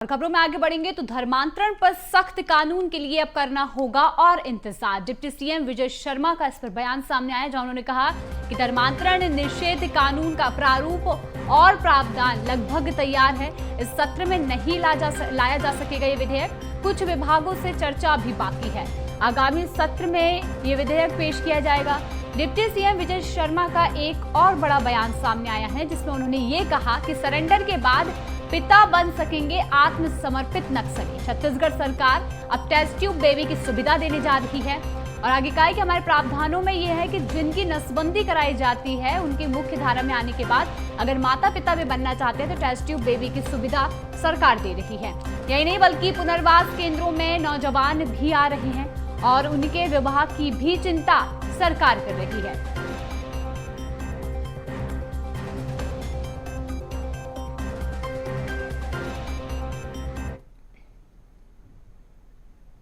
और खबरों में आगे बढ़ेंगे तो धर्मांतरण पर सख्त कानून के लिए अब करना होगा और इंतजार। डिप्टी सीएम विजय शर्मा का इस पर बयान सामने आया, जहां उन्होंने कहा कि धर्मांतरण निषेध कानून का प्रारूप और प्रावधान लगभग तैयार है। इस सत्र में नहीं लाया जा सकेगा ये विधेयक। कुछ विभागों से चर्चा अभी बाकी है। आगामी सत्र में ये विधेयक पेश किया जाएगा। डिप्टी सीएम विजय शर्मा का एक और बड़ा बयान सामने आया है, जिसमें उन्होंने ये कहा कि सरेंडर के बाद पिता बन सकेंगे आत्मसमर्पित नक्सली। छत्तीसगढ़ सरकार अब टेस्ट ट्यूब बेबी की सुविधा देने जा रही है। और आगे कहा कि हमारे प्रावधानों में यह है कि जिनकी नसबंदी कराई जाती है उनकी मुख्य धारा में आने के बाद अगर माता पिता भी बनना चाहते हैं तो टेस्ट ट्यूब बेबी की सुविधा सरकार दे रही है। यही नहीं बल्कि पुनर्वास केंद्रों में नौजवान भी आ रहे हैं और उनके विवाह की भी चिंता सरकार कर रही है।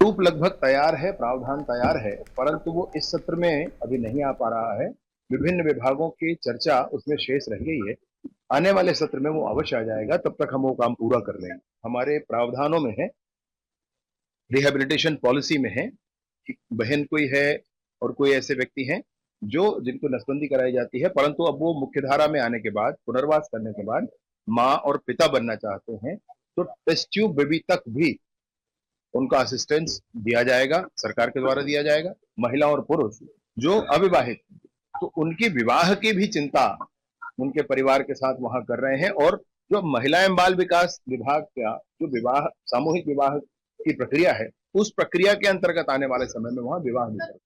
रूप लगभग तैयार है, प्रावधान तैयार है, परंतु वो इस सत्र में अभी नहीं आ पा रहा है। विभिन्न विभागों की चर्चा उसमें शेष रह गई है। आने वाले सत्र में वो अवश्य आ जाएगा, तब तक हम वो काम पूरा कर लेंगे। हमारे प्रावधानों में है, रिहेबिलिटेशन पॉलिसी में है कि बहन कोई है और कोई ऐसे व्यक्ति हैं जिनको नसबंदी कराई जाती है, परंतु अब वो मुख्यधारा में आने के बाद, पुनर्वास करने के बाद माँ और पिता बनना चाहते हैं तो टेस्ट ट्यूब बेबी तक भी उनका असिस्टेंस दिया जाएगा, सरकार के द्वारा दिया जाएगा। महिला और पुरुष जो अविवाहित तो उनकी विवाह की भी चिंता उनके परिवार के साथ वहां कर रहे हैं। और जो महिला एवं बाल विकास विभाग का जो विवाह सामूहिक विवाह की प्रक्रिया है, उस प्रक्रिया के अंतर्गत आने वाले समय में वहां विवाह भी करें।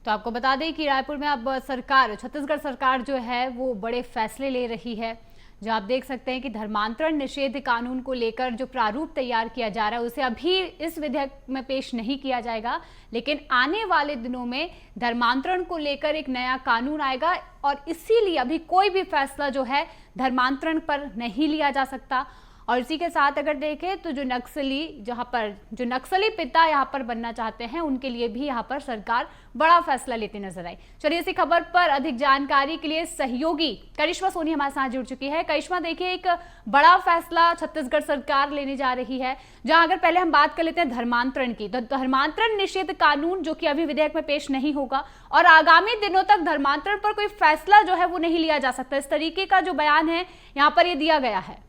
तो आपको बता दें कि रायपुर में अब छत्तीसगढ़ सरकार जो है वो बड़े फैसले ले रही है। जो आप देख सकते हैं कि धर्मांतरण निषेध कानून को लेकर जो प्रारूप तैयार किया जा रहा है उसे अभी इस विधेयक में पेश नहीं किया जाएगा, लेकिन आने वाले दिनों में धर्मांतरण को लेकर एक नया कानून आएगा और इसीलिए अभी कोई भी फैसला जो है धर्मांतरण पर नहीं लिया जा सकता। और इसी के साथ अगर देखें तो जो नक्सली पिता यहाँ पर बनना चाहते हैं उनके लिए भी यहाँ पर सरकार बड़ा फैसला लेती नजर आई। चलिए इसी खबर पर अधिक जानकारी के लिए सहयोगी करिश्मा सोनी हमारे साथ जुड़ चुकी है। करिश्मा, देखिए एक बड़ा फैसला छत्तीसगढ़ सरकार लेने जा रही है, जहां अगर पहले हम बात कर लेते हैं धर्मांतरण की, तो धर्मांतरण निषेध कानून जो कि अभी विधेयक में पेश नहीं होगा और आगामी दिनों तक धर्मांतरण पर कोई फैसला जो है वो नहीं लिया जा सकता, इस तरीके का जो बयान है यहाँ पर ये दिया गया है।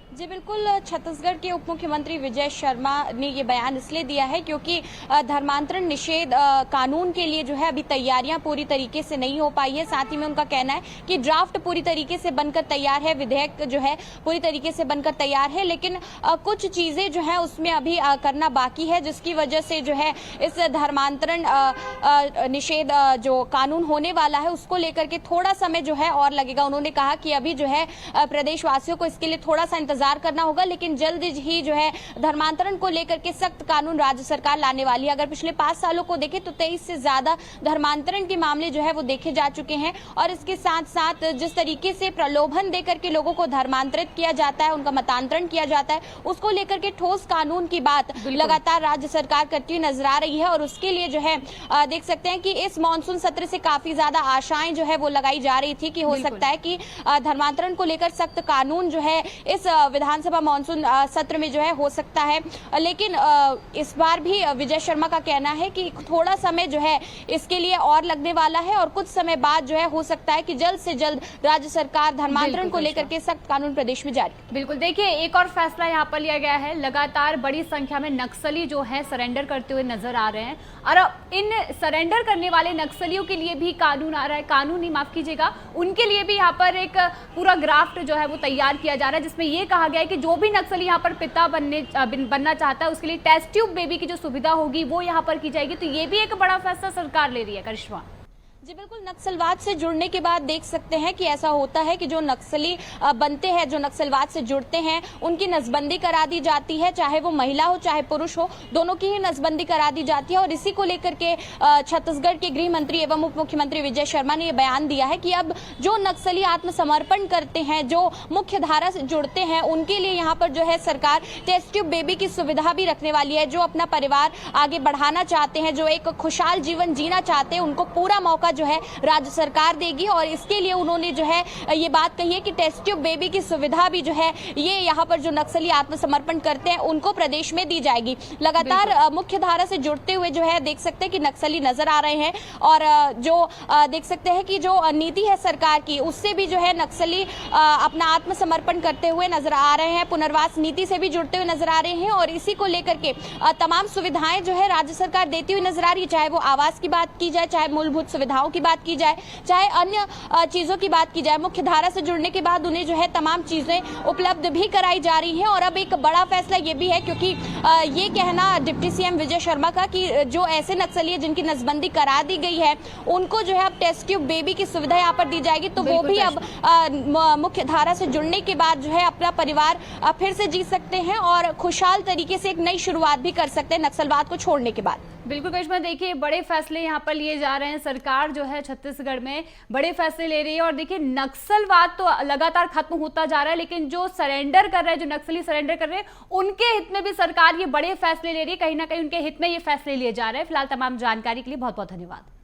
जी बिल्कुल, छत्तीसगढ़ के उप मुख्यमंत्री विजय शर्मा ने ये बयान इसलिए दिया है क्योंकि धर्मांतरण निषेध कानून के लिए जो है अभी तैयारियां पूरी तरीके से नहीं हो पाई है। साथ ही में उनका कहना है कि ड्राफ्ट पूरी तरीके से बनकर तैयार है, विधेयक जो है पूरी तरीके से बनकर तैयार है, लेकिन कुछ चीजें जो है उसमें अभी करना बाकी है, जिसकी वजह से जो है इस धर्मांतरण निषेध जो कानून होने वाला है उसको लेकर के थोड़ा समय जो है और लगेगा। उन्होंने कहा कि अभी जो है प्रदेशवासियों को इसके लिए थोड़ा सा इंतजार करना होगा, लेकिन जल्द ही जो है धर्मांतरण को लेकर के सख्त कानून राज्य सरकार लाने वाली है। अगर पिछले 5 सालों को देखें तो 23 से ज्यादा धर्मांतरण के मामले जो है वो देखे जा चुके हैं। और इसके साथ साथ जिस तरीके से प्रलोभन देकर के लोगों को धर्मांतरित किया जाता है, उनका मतांतरण किया जाता है, उसको लेकर के ठोस कानून की बात लगातार राज्य सरकार करती हुई नजर आ रही है। और उसके लिए जो है देख सकते हैं कि इस मानसून सत्र से काफी ज्यादा आशाएं जो है वो लगाई जा रही थी कि हो सकता है कि धर्मांतरण को लेकर सख्त कानून जो है इस विधानसभा मानसून सत्र में जो है हो सकता है, लेकिन इस बार भी विजय शर्मा का कहना है कि थोड़ा समय जो है इसके लिए और लगने वाला है और कुछ समय बाद जो है हो सकता है कि जल्द से जल्द राज्य सरकार धर्मांतरण को लेकर के सख्त कानून प्रदेश में जारी। बिल्कुल, देखिए एक और फैसला यहाँ पर लिया गया है। लगातार बड़ी संख्या में नक्सली जो है सरेंडर करते हुए नजर आ रहे हैं और अब इन सरेंडर करने वाले नक्सलियों के लिए भी कानून आ रहा है, कानून ही माफ कीजिएगा, उनके लिए भी यहाँ पर एक पूरा ड्राफ्ट जो है वो तैयार किया जा रहा है, जिसमें ये कहा गया है कि जो भी नक्सली यहाँ पर पिता बनना चाहता है उसके लिए टेस्ट ट्यूब बेबी की जो सुविधा होगी वो यहाँ पर की जाएगी। तो ये भी एक बड़ा फैसला सरकार ले रही है। करिश्मा जी बिल्कुल, नक्सलवाद से जुड़ने के बाद देख सकते हैं कि ऐसा होता है कि जो नक्सली बनते हैं, जो नक्सलवाद से जुड़ते हैं, उनकी नसबंदी करा दी जाती है, चाहे वो महिला हो चाहे पुरुष हो, दोनों की ही नसबंदी करा दी जाती है। और इसी को लेकर के छत्तीसगढ़ के गृह मंत्री एवं उप मुख्यमंत्री विजय शर्मा ने यह बयान दिया है कि अब जो नक्सली आत्मसमर्पण करते हैं, जो मुख्य धारा से जुड़ते हैं, उनके लिए यहाँ पर जो है सरकार टेस्ट ट्यूब बेबी की सुविधा भी रखने वाली है। जो अपना परिवार आगे बढ़ाना चाहते हैं, जो एक खुशहाल जीवन जीना चाहते हैं, उनको पूरा मौका जो है राज्य सरकार देगी। और इसके लिए उन्होंने जो है ये बात कही है कि टेस्ट ट्यूब बेबी की सुविधा भी जो है ये यहाँ पर जो नक्सली आत्मसमर्पण करते हैं उनको प्रदेश में दी जाएगी। लगातार मुख्य धारा से जुड़ते हुए जो है देख सकते हैं कि नक्सली नजर आ रहे हैं और जो देख सकते हैं कि जो नीति है सरकार की उससे भी जो है नक्सली अपना आत्मसमर्पण करते हुए नजर आ रहे हैं, पुनर्वास नीति से भी जुड़ते हुए नजर आ रहे हैं। और इसी को लेकर के तमाम सुविधाएं जो है राज्य सरकार देती हुई नजर आ रही है, चाहे वो आवास की बात की जाए, चाहे मूलभूत सुविधाओं की बात की जाए, चाहे अन्य चीजों की बात की जाए। मुख्य धारा से जुड़ने के बाद उन्हें जो है तमाम चीजें उपलब्ध भी कराई जा रही हैं। और अब एक बड़ा फैसला ये भी है क्योंकि ये कहना डिप्टी सीएम विजय शर्मा का कि जो ऐसे नक्सली है जिनकी नसबंदी करा दी गई है उनको जो है अब टेस्ट ट्यूब बेबी की सुविधा यहाँ पर दी जाएगी, तो वो भी अब मुख्य धारा से जुड़ने के बाद जो है अपना परिवार फिर से जी सकते हैं और खुशहाल तरीके से एक नई शुरुआत भी कर सकते हैं नक्सलवाद को छोड़ने के बाद। बिल्कुल करिश्मा, देखिए बड़े फैसले यहाँ पर लिए जा रहे हैं। सरकार जो है छत्तीसगढ़ में बड़े फैसले ले रही है और देखिए नक्सलवाद तो लगातार खत्म होता जा रहा है, लेकिन जो सरेंडर कर रहे हैं, जो नक्सली सरेंडर कर रहे हैं, उनके हित में भी सरकार ये बड़े फैसले ले रही है। कहीं ना कहीं उनके हित में ये फैसले लिए जा रहे हैं। फिलहाल तमाम जानकारी के लिए बहुत बहुत धन्यवाद।